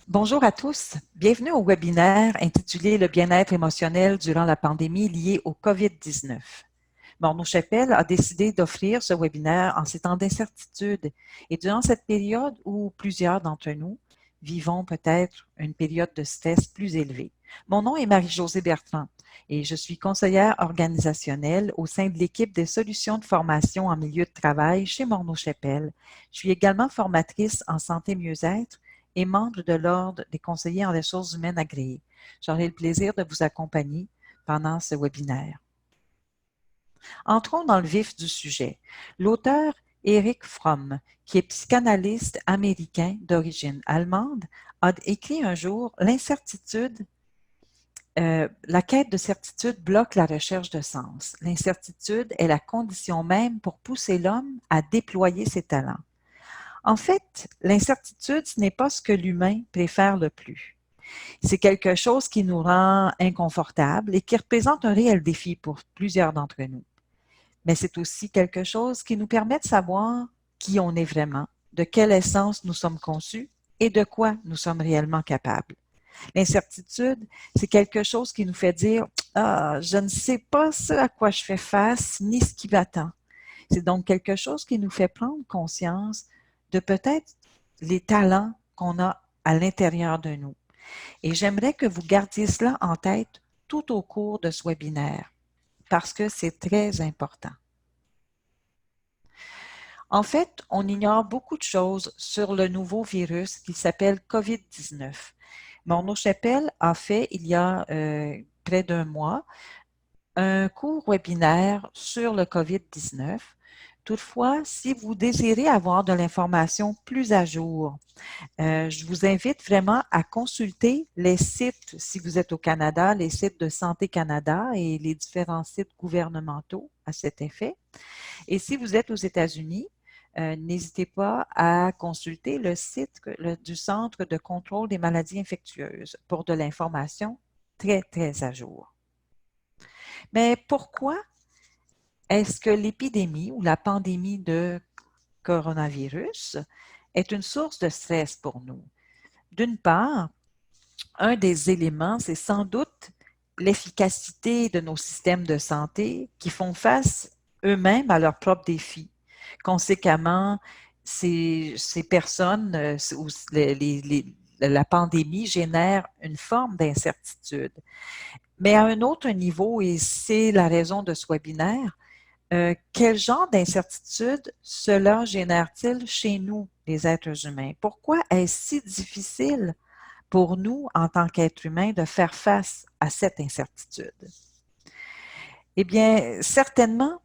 Bonjour à tous. Bienvenue au webinaire intitulé Le bien-être émotionnel durant la pandémie liée au COVID-19. Morneau Chapelle a décidé d'offrir ce webinaire en ces temps d'incertitude et durant cette période où plusieurs d'entre nous vivons peut-être une période de stress plus élevée. Mon nom est Marie-Josée Bertrand et je suis conseillère organisationnelle au sein de l'équipe des solutions de formation en milieu de travail chez Morneau Chapelle. Je suis également formatrice en santé mieux-être et membre de l'Ordre des conseillers en ressources humaines agréés. J'aurai le plaisir de vous accompagner pendant ce webinaire. Entrons dans le vif du sujet. L'auteur Erich Fromm, qui est psychanalyste américain d'origine allemande, a écrit un jour l'incertitude. La quête de certitude bloque la recherche de sens. L'incertitude est la condition même pour pousser l'homme à déployer ses talents. En fait, l'incertitude, ce n'est pas ce que l'humain préfère le plus. C'est quelque chose qui nous rend inconfortables et qui représente un réel défi pour plusieurs d'entre nous. Mais c'est aussi quelque chose qui nous permet de savoir qui on est vraiment, de quelle essence nous sommes conçus et de quoi nous sommes réellement capables. L'incertitude, c'est quelque chose qui nous fait dire ah, je ne sais pas ce à quoi je fais face ni ce qui m'attend. C'est donc quelque chose qui nous fait prendre conscience de peut-être les talents qu'on a à l'intérieur de nous. Et j'aimerais que vous gardiez cela en tête tout au cours de ce webinaire parce que c'est très important. En fait, on ignore beaucoup de choses sur le nouveau virus qui s'appelle COVID-19. Morneau Chapelle a fait, il y a près d'un mois, un court webinaire sur le COVID-19. Toutefois, si vous désirez avoir de l'information plus à jour, je vous invite vraiment à consulter les sites, si vous êtes au Canada, les sites de Santé Canada et les différents sites gouvernementaux à cet effet. Et si vous êtes aux États-Unis, n'hésitez pas à consulter le site du Centre de contrôle des maladies infectieuses pour de l'information très, très à jour. Mais pourquoi est-ce que l'épidémie ou la pandémie de coronavirus est une source de stress pour nous? D'une part, un des éléments, c'est sans doute l'efficacité de nos systèmes de santé qui font face eux-mêmes à leurs propres défis. Conséquemment, ces personnes, la pandémie génère une forme d'incertitude. Mais à un autre niveau, et c'est la raison de ce webinaire, quel genre d'incertitude cela génère-t-il chez nous, les êtres humains? Pourquoi est-ce si difficile pour nous, en tant qu'êtres humains, de faire face à cette incertitude? Eh bien, certainement,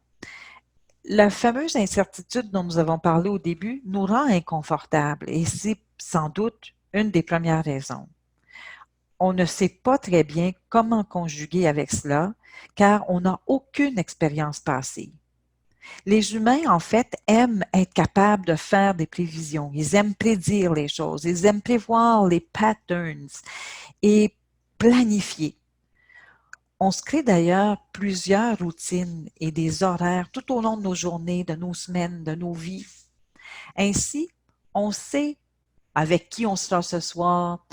la fameuse incertitude dont nous avons parlé au début nous rend inconfortables et c'est sans doute une des premières raisons. On ne sait pas très bien comment conjuguer avec cela car on n'a aucune expérience passée. Les humains, en fait, aiment être capables de faire des prévisions. Ils aiment prédire les choses. Ils aiment prévoir les patterns et planifier. On se crée d'ailleurs plusieurs routines et des horaires tout au long de nos journées, de nos semaines, de nos vies. Ainsi, on sait avec qui on sera ce soir,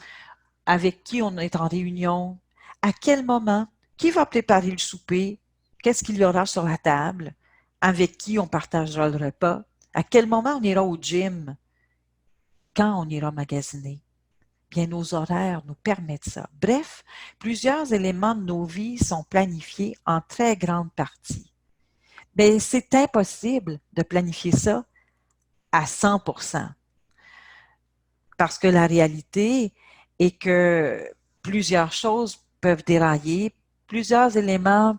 avec qui on est en réunion, à quel moment, qui va préparer le souper, qu'est-ce qu'il y aura sur la table, avec qui on partagera le repas, à quel moment on ira au gym, quand on ira magasiner. Bien, nos horaires nous permettent ça. Bref, plusieurs éléments de nos vies sont planifiés en très grande partie. Mais c'est impossible de planifier ça à 100% parce que la réalité est que plusieurs choses peuvent dérailler, plusieurs éléments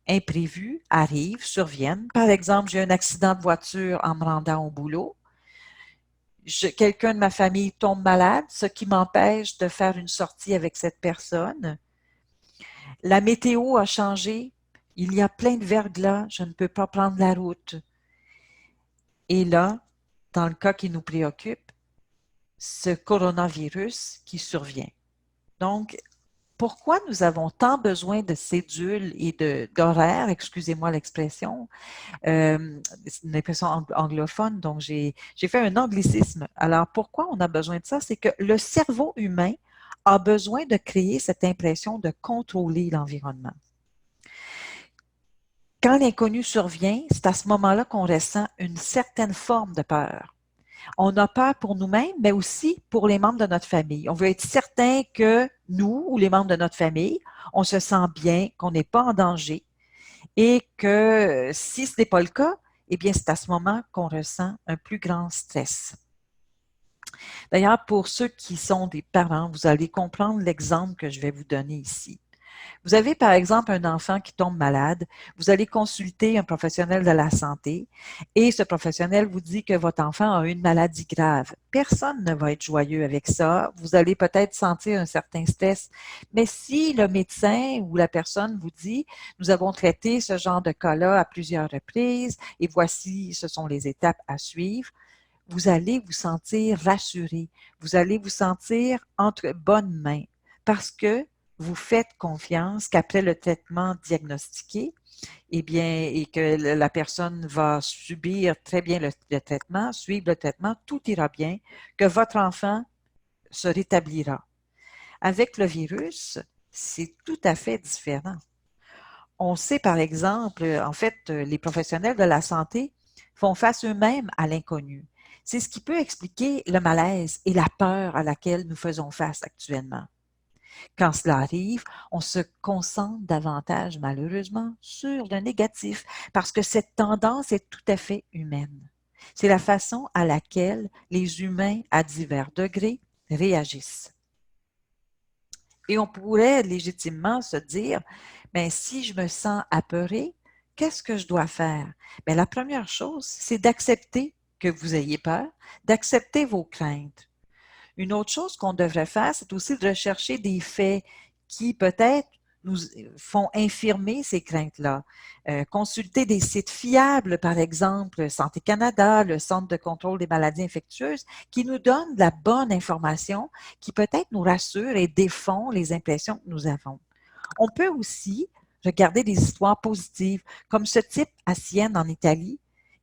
imprévus arrivent, surviennent. Par exemple, j'ai un accident de voiture en me rendant au boulot. Quelqu'un de ma famille tombe malade, ce qui m'empêche de faire une sortie avec cette personne. La météo a changé. Il y a plein de verglas. Je ne peux pas prendre la route. Et là, dans le cas qui nous préoccupe, ce coronavirus qui survient. Donc, pourquoi nous avons tant besoin de cédules et d'horaires, excusez-moi l'expression, c'est une expression anglophone, donc j'ai fait un anglicisme. Alors, pourquoi on a besoin de ça? C'est que le cerveau humain a besoin de créer cette impression de contrôler l'environnement. Quand l'inconnu survient, c'est à ce moment-là qu'on ressent une certaine forme de peur. On a peur pour nous-mêmes, mais aussi pour les membres de notre famille. On veut être certain que nous ou les membres de notre famille, on se sent bien, qu'on n'est pas en danger et que si ce n'est pas le cas, eh bien, c'est à ce moment qu'on ressent un plus grand stress. D'ailleurs, pour ceux qui sont des parents, vous allez comprendre l'exemple que je vais vous donner ici. Vous avez par exemple un enfant qui tombe malade, vous allez consulter un professionnel de la santé et ce professionnel vous dit que votre enfant a une maladie grave. Personne ne va être joyeux avec ça. Vous allez peut-être sentir un certain stress, mais si le médecin ou la personne vous dit, nous avons traité ce genre de cas-là à plusieurs reprises et voici, ce sont les étapes à suivre, vous allez vous sentir rassuré, vous allez vous sentir entre bonnes mains parce que vous faites confiance qu'après le traitement diagnostiqué, eh bien, et que la personne va subir très bien le traitement, suivre le traitement, tout ira bien, que votre enfant se rétablira. Avec le virus, c'est tout à fait différent. On sait par exemple, en fait, les professionnels de la santé font face eux-mêmes à l'inconnu. C'est ce qui peut expliquer le malaise et la peur à laquelle nous faisons face actuellement. Quand cela arrive, on se concentre davantage, malheureusement, sur le négatif, parce que cette tendance est tout à fait humaine. C'est la façon à laquelle les humains, à divers degrés, réagissent. Et on pourrait légitimement se dire, mais si je me sens apeuré, qu'est-ce que je dois faire? Bien, la première chose, c'est d'accepter que vous ayez peur, d'accepter vos craintes. Une autre chose qu'on devrait faire, c'est aussi de rechercher des faits qui peut-être nous font infirmer ces craintes-là. Consulter des sites fiables, par exemple Santé Canada, le Centre de contrôle des maladies infectieuses, qui nous donnent de la bonne information, qui peut-être nous rassure et défont les impressions que nous avons. On peut aussi regarder des histoires positives, comme ce type à Sienne en Italie,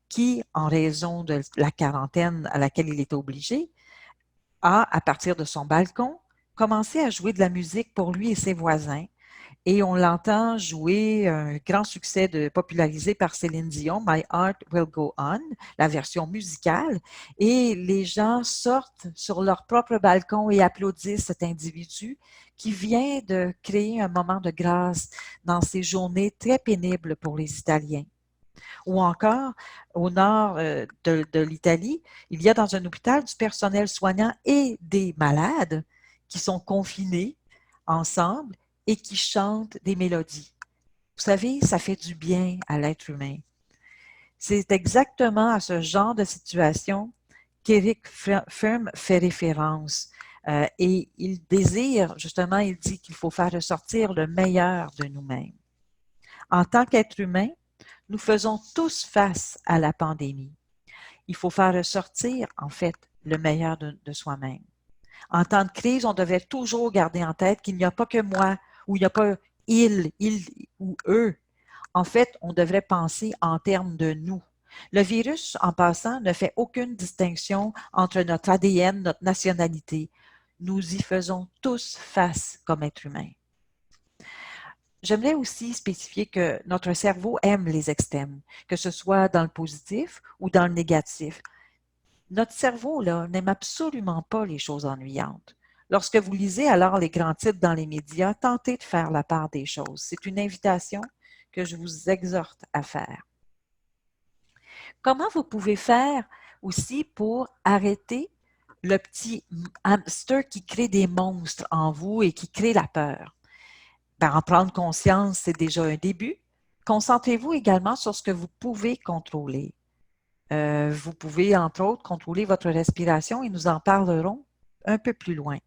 qui, en raison de la quarantaine à laquelle il est obligé, a, à partir de son balcon, commencé à jouer de la musique pour lui et ses voisins. Et on l'entend jouer un grand succès popularisé par Céline Dion, My Heart Will Go On, la version musicale. Et les gens sortent sur leur propre balcon et applaudissent cet individu qui vient de créer un moment de grâce dans ces journées très pénibles pour les Italiens. Ou encore, au nord de l'Italie, il y a dans un hôpital du personnel soignant et des malades qui sont confinés ensemble et qui chantent des mélodies. Vous savez, ça fait du bien à l'être humain. C'est exactement à ce genre de situation qu'Éric Fromm fait référence. Et il désire, justement, il dit qu'il faut faire ressortir le meilleur de nous-mêmes. En tant qu'être humain, nous faisons tous face à la pandémie. Il faut faire ressortir, en fait, le meilleur de soi-même. En temps de crise, on devait toujours garder en tête qu'il n'y a pas que moi, ou il n'y a pas il ou eux. En fait, on devrait penser en termes de nous. Le virus, en passant, ne fait aucune distinction entre notre ADN, notre nationalité. Nous y faisons tous face comme êtres humains. J'aimerais aussi spécifier que notre cerveau aime les extrêmes, que ce soit dans le positif ou dans le négatif. Notre cerveau, là, n'aime absolument pas les choses ennuyantes. Lorsque vous lisez alors les grands titres dans les médias, tentez de faire la part des choses. C'est une invitation que je vous exhorte à faire. Comment vous pouvez faire aussi pour arrêter le petit hamster qui crée des monstres en vous et qui crée la peur? Ben, en prendre conscience, c'est déjà un début. Concentrez-vous également sur ce que vous pouvez contrôler. Vous pouvez, entre autres, contrôler votre respiration et nous en parlerons un peu plus loin.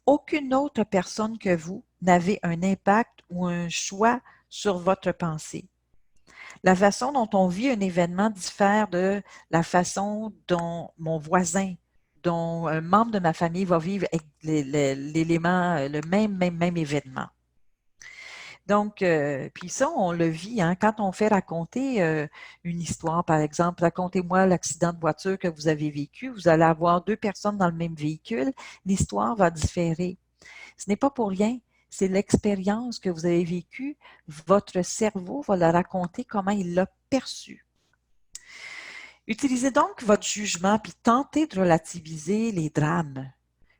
Aucune autre personne que vous n'avez un impact ou un choix sur votre pensée. La façon dont on vit un événement diffère de la façon dont mon voisin dont un membre de ma famille va vivre l'élément, le même événement. Donc, puis ça, on le vit, hein, quand on fait raconter une histoire, par exemple, racontez-moi l'accident de voiture que vous avez vécu, vous allez avoir deux personnes dans le même véhicule, l'histoire va différer. Ce n'est pas pour rien, c'est l'expérience que vous avez vécue, votre cerveau va la raconter comment il l'a perçue. Utilisez donc votre jugement puis tentez de relativiser les drames.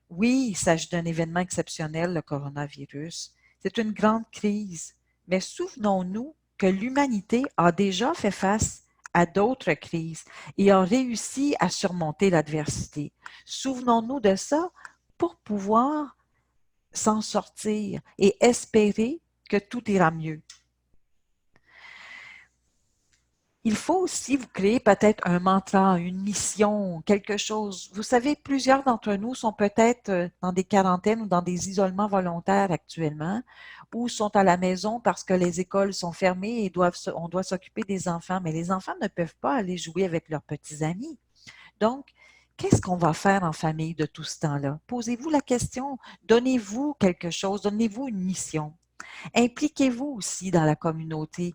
Oui, il s'agit d'un événement exceptionnel, le coronavirus. C'est une grande crise. Mais souvenons-nous que l'humanité a déjà fait face à d'autres crises et a réussi à surmonter l'adversité. Souvenons-nous de ça pour pouvoir s'en sortir et espérer que tout ira mieux. Il faut aussi vous créer peut-être un mantra, une mission, quelque chose. Vous savez, plusieurs d'entre nous sont peut-être dans des quarantaines ou dans des isolements volontaires actuellement, ou sont à la maison parce que les écoles sont fermées et on doit s'occuper des enfants, mais les enfants ne peuvent pas aller jouer avec leurs petits amis. Donc, qu'est-ce qu'on va faire en famille de tout ce temps-là? Posez-vous la question, donnez-vous quelque chose, donnez-vous une mission. Impliquez-vous aussi dans la communauté.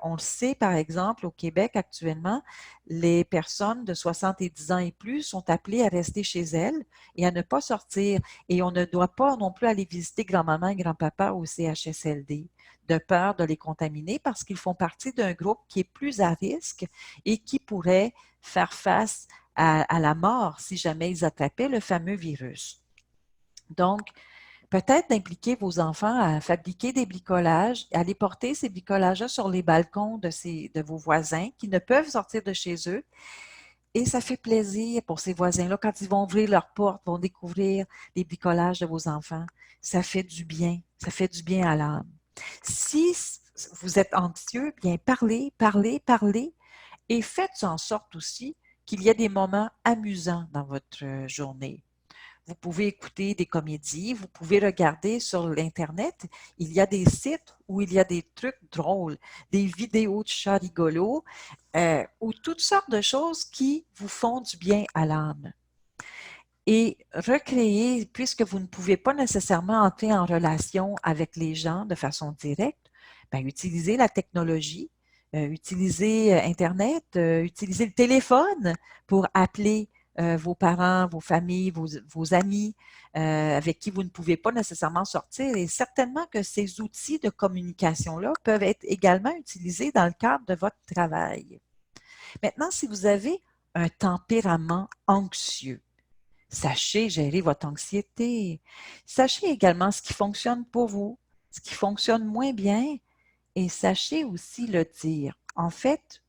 On le sait, par exemple, au Québec actuellement, les personnes de 70 ans et plus sont appelées à rester chez elles et à ne pas sortir. Et on ne doit pas non plus aller visiter grand-maman et grand-papa au CHSLD de peur de les contaminer parce qu'ils font partie d'un groupe qui est plus à risque et qui pourrait faire face à la mort si jamais ils attrapaient le fameux virus. Donc, peut-être d'impliquer vos enfants à fabriquer des bricolages, à aller porter ces bricolages-là sur les balcons de vos voisins qui ne peuvent sortir de chez eux. Et ça fait plaisir pour ces voisins-là quand ils vont ouvrir leurs portes, vont découvrir les bricolages de vos enfants. Ça fait du bien. Ça fait du bien à l'âme. Si vous êtes anxieux, bien parlez, parlez, parlez et faites en sorte aussi qu'il y ait des moments amusants dans votre journée. Vous pouvez écouter des comédies, vous pouvez regarder sur l'Internet. Il y a des sites où il y a des trucs drôles, des vidéos de chats rigolos, ou toutes sortes de choses qui vous font du bien à l'âme. Et recréer, puisque vous ne pouvez pas nécessairement entrer en relation avec les gens de façon directe, bien, utilisez la technologie, utilisez Internet, utilisez le téléphone pour appeler vos parents, vos familles, vos amis avec qui vous ne pouvez pas nécessairement sortir. Et certainement que ces outils de communication-là peuvent être également utilisés dans le cadre de votre travail. Maintenant, si vous avez un tempérament anxieux, sachez gérer votre anxiété. Sachez également ce qui fonctionne pour vous, ce qui fonctionne moins bien, et sachez aussi le dire. En fait,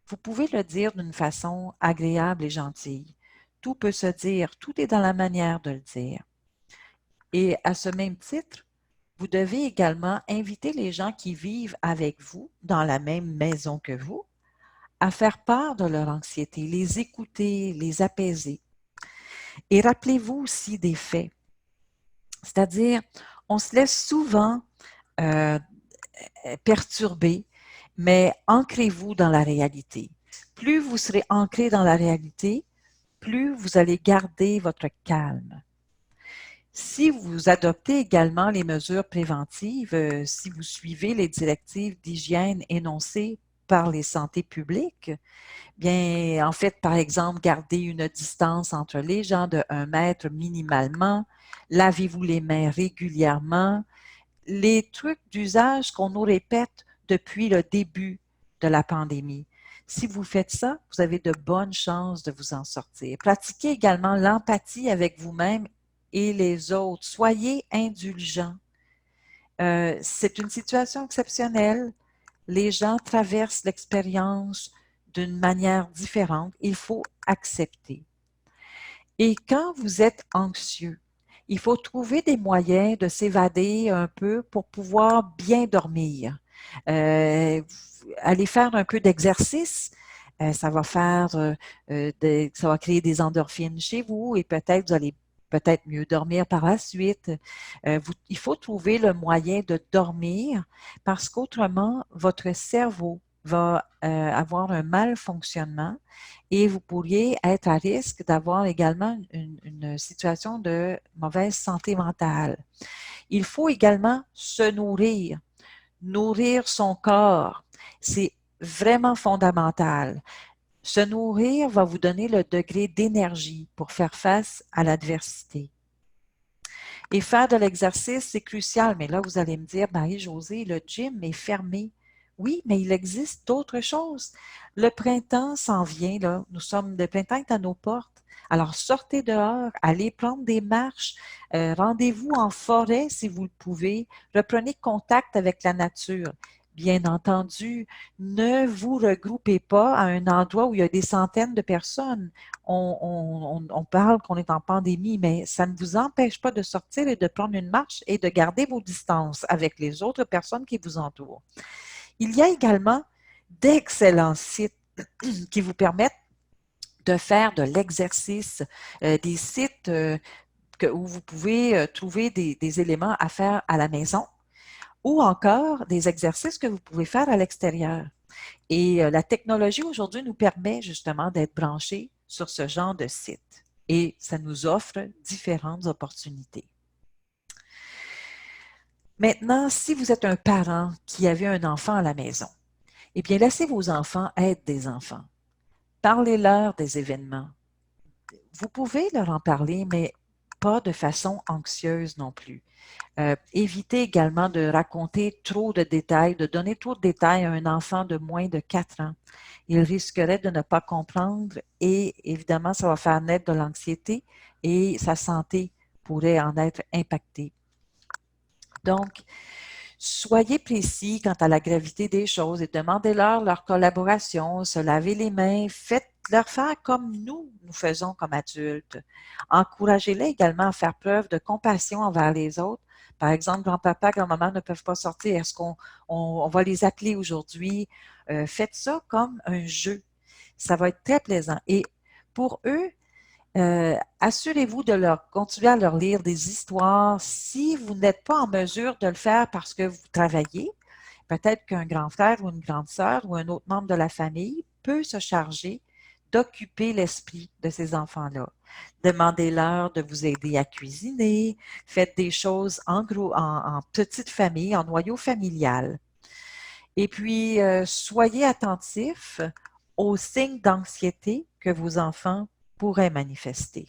vous pouvez le dire d'une façon agréable et gentille. Tout peut se dire, tout est dans la manière de le dire. Et à ce même titre, vous devez également inviter les gens qui vivent avec vous dans la même maison que vous à faire part de leur anxiété, les écouter, les apaiser. Et rappelez-vous aussi des faits. C'est-à-dire, on se laisse souvent euh, perturber, mais ancrez-vous dans la réalité. Plus vous serez ancré dans la réalité, plus vous allez garder votre calme. Si vous adoptez également les mesures préventives, si vous suivez les directives d'hygiène énoncées par les santé publiques, bien, en fait, par exemple, gardez une distance entre les gens de 1 mètre minimalement, lavez-vous les mains régulièrement, les trucs d'usage qu'on nous répète depuis le début de la pandémie. Si vous faites ça, vous avez de bonnes chances de vous en sortir. Pratiquez également l'empathie avec vous-même et les autres. Soyez indulgents. C'est une situation exceptionnelle. Les gens traversent l'expérience d'une manière différente. Il faut accepter. Et quand vous êtes anxieux, il faut trouver des moyens de s'évader un peu pour pouvoir bien dormir. Aller faire un peu d'exercice, ça va ça va créer des endorphines chez vous et peut-être vous allez peut-être mieux dormir par la suite. Il faut trouver le moyen de dormir parce qu'autrement, votre cerveau va avoir un malfonctionnement et vous pourriez être à risque d'avoir également une situation de mauvaise santé mentale. Il faut également se nourrir, nourrir son corps. C'est vraiment fondamental. Se nourrir va vous donner le degré d'énergie pour faire face à l'adversité. Et faire de l'exercice, c'est crucial. Mais là, vous allez me dire, Marie-Josée, le gym est fermé. Oui, mais il existe d'autres choses. Le printemps s'en vient, là. Le printemps est à nos portes. Alors, sortez dehors, allez prendre des marches, rendez-vous en forêt si vous le pouvez, reprenez contact avec la nature. Bien entendu, ne vous regroupez pas à un endroit où il y a des centaines de personnes. On parle qu'on est en pandémie, mais ça ne vous empêche pas de sortir et de prendre une marche et de garder vos distances avec les autres personnes qui vous entourent. Il y a également d'excellents sites qui vous permettent de faire de l'exercice, des sites où vous pouvez trouver des éléments à faire à la maison ou encore des exercices que vous pouvez faire à l'extérieur. Et la technologie aujourd'hui nous permet justement d'être branchés sur ce genre de site et ça nous offre différentes opportunités. Maintenant, si vous êtes un parent qui avait un enfant à la maison, eh bien, laissez vos enfants être des enfants. Parlez-leur des événements. Vous pouvez leur en parler, mais pas de façon anxieuse non plus. Évitez également de raconter trop de détails, de donner trop de détails à un enfant de moins de 4 ans. Il risquerait de ne pas comprendre et évidemment, ça va faire naître de l'anxiété et sa santé pourrait en être impactée. Donc, soyez précis quant à la gravité des choses et demandez-leur leur collaboration, se laver les mains, faites-leur faire comme nous faisons comme adultes. Encouragez-les également à faire preuve de compassion envers les autres. Par exemple, grand-papa, grand-maman ne peuvent pas sortir. Est-ce qu'on va les appeler aujourd'hui? Faites ça comme un jeu. Ça va être très plaisant. Et pour eux, assurez-vous de leur continuer à leur lire des histoires. Si vous n'êtes pas en mesure de le faire parce que vous travaillez, peut-être qu'un grand frère ou une grande sœur ou un autre membre de la famille peut se charger d'occuper l'esprit de ces enfants-là. Demandez-leur de vous aider à cuisiner, faites des choses en petite famille, en noyau familial. Et puis, soyez attentifs aux signes d'anxiété que vos enfants pourraient manifester.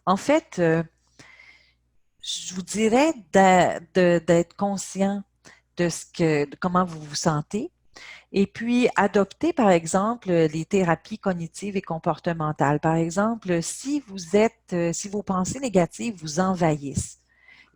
En fait, je vous dirais d'être conscient de comment vous vous sentez et puis adopter, par exemple, les thérapies cognitives et comportementales. Par exemple, si vos pensées négatives vous envahissent,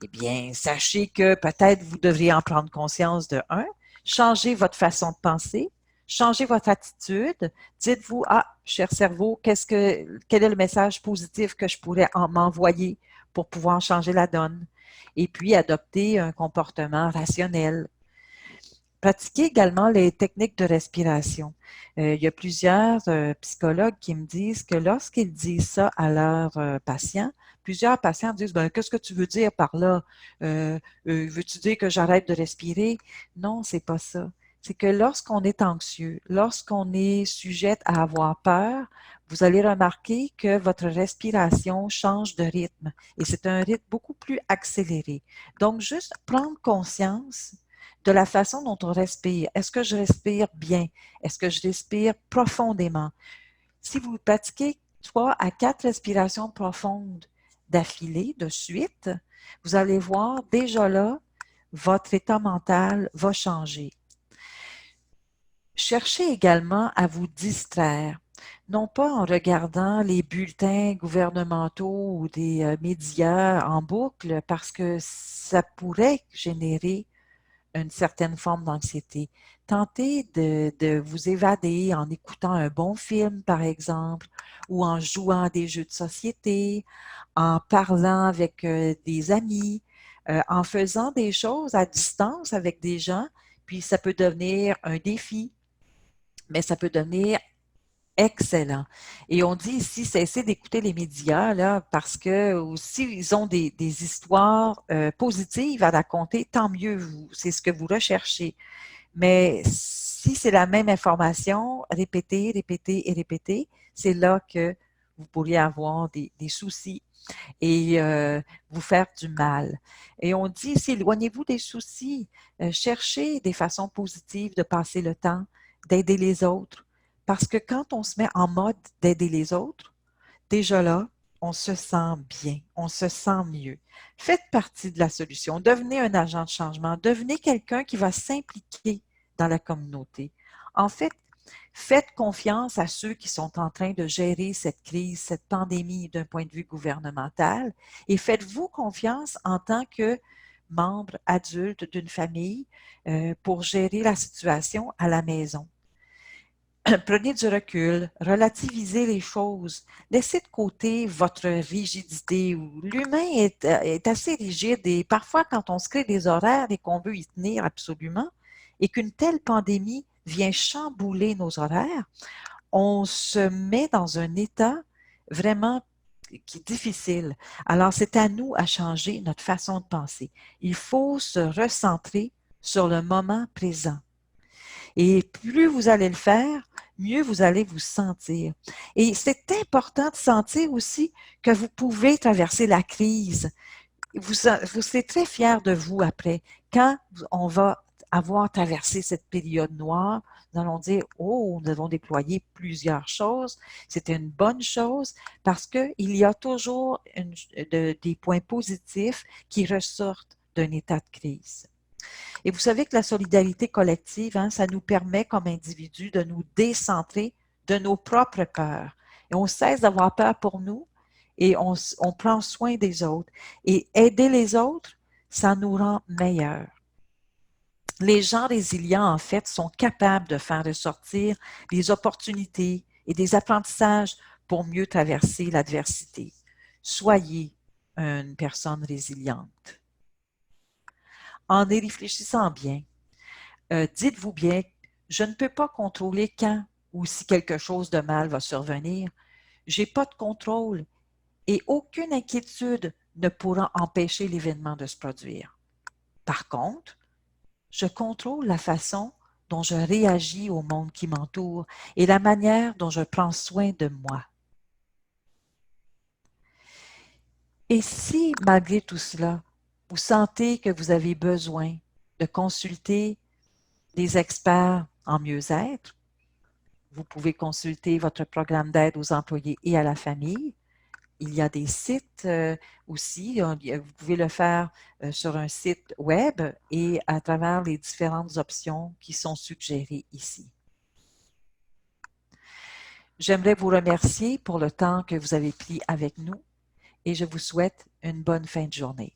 eh bien, sachez que peut-être vous devriez en prendre conscience de un, changer votre façon de penser, changer votre attitude. Dites-vous, ah, cher cerveau, quel est le message positif que je pourrais m'envoyer pour pouvoir changer la donne? Et puis, adopter un comportement rationnel. Pratiquez également les techniques de respiration. Il y a plusieurs psychologues qui me disent que lorsqu'ils disent ça à leurs patients, plusieurs patients disent, ben, qu'est-ce que tu veux dire par là? Veux-tu dire que j'arrête de respirer? Non, c'est pas ça. C'est que lorsqu'on est anxieux, lorsqu'on est sujette à avoir peur, vous allez remarquer que votre respiration change de rythme et c'est un rythme beaucoup plus accéléré. Donc, juste prendre conscience de la façon dont on respire. Est-ce que je respire bien? Est-ce que je respire profondément? Si vous pratiquez 3 à 4 respirations profondes d'affilée, de suite, vous allez voir déjà là, votre état mental va changer. Cherchez également à vous distraire, non pas en regardant les bulletins gouvernementaux ou des médias en boucle, parce que ça pourrait générer une certaine forme d'anxiété. Tentez de vous évader en écoutant un bon film, par exemple, ou en jouant à des jeux de société, en parlant avec des amis, en faisant des choses à distance avec des gens, puis ça peut devenir un défi, mais ça peut devenir Excellent. Et on dit ici, cessez d'écouter les médias, là, parce que aussi, ils ont des histoires positives à raconter, tant mieux, c'est ce que vous recherchez. Mais si c'est la même information, répétée, répétée et répétée, c'est là que vous pourriez avoir des soucis et vous faire du mal. Et on dit ici, éloignez-vous des soucis, cherchez des façons positives de passer le temps, d'aider les autres. Parce que quand on se met en mode d'aider les autres, déjà là, on se sent bien, on se sent mieux. Faites partie de la solution, devenez un agent de changement, devenez quelqu'un qui va s'impliquer dans la communauté. En fait, faites confiance à ceux qui sont en train de gérer cette crise, cette pandémie d'un point de vue gouvernemental et faites-vous confiance en tant que membre adulte d'une famille pour gérer la situation à la maison. Prenez du recul, relativisez les choses, laissez de côté votre rigidité. L'humain est assez rigide et parfois quand on se crée des horaires et qu'on veut y tenir absolument et qu'une telle pandémie vient chambouler nos horaires, on se met dans un état vraiment qui est difficile. Alors c'est à nous à changer notre façon de penser. Il faut se recentrer sur le moment présent. Et plus vous allez le faire, mieux vous allez vous sentir. Et c'est important de sentir aussi que vous pouvez traverser la crise. Vous serez très fier de vous après. Quand on va avoir traversé cette période noire, nous allons dire, oh, nous avons déployé plusieurs choses. C'était une bonne chose parce qu'il y a toujours des points positifs qui ressortent d'un état de crise. Et vous savez que la solidarité collective, hein, ça nous permet comme individus de nous décentrer de nos propres peurs. Et on cesse d'avoir peur pour nous et on prend soin des autres. Et aider les autres, ça nous rend meilleurs. Les gens résilients, en fait, sont capables de faire ressortir des opportunités et des apprentissages pour mieux traverser l'adversité. Soyez une personne résiliente. En y réfléchissant bien, dites-vous bien, je ne peux pas contrôler quand ou si quelque chose de mal va survenir. Je n'ai pas de contrôle et aucune inquiétude ne pourra empêcher l'événement de se produire. Par contre, je contrôle la façon dont je réagis au monde qui m'entoure et la manière dont je prends soin de moi. Et si, malgré tout cela, vous sentez que vous avez besoin de consulter des experts en mieux-être, vous pouvez consulter votre programme d'aide aux employés et à la famille. Il y a des sites aussi, vous pouvez le faire sur un site web et à travers les différentes options qui sont suggérées ici. J'aimerais vous remercier pour le temps que vous avez pris avec nous et je vous souhaite une bonne fin de journée.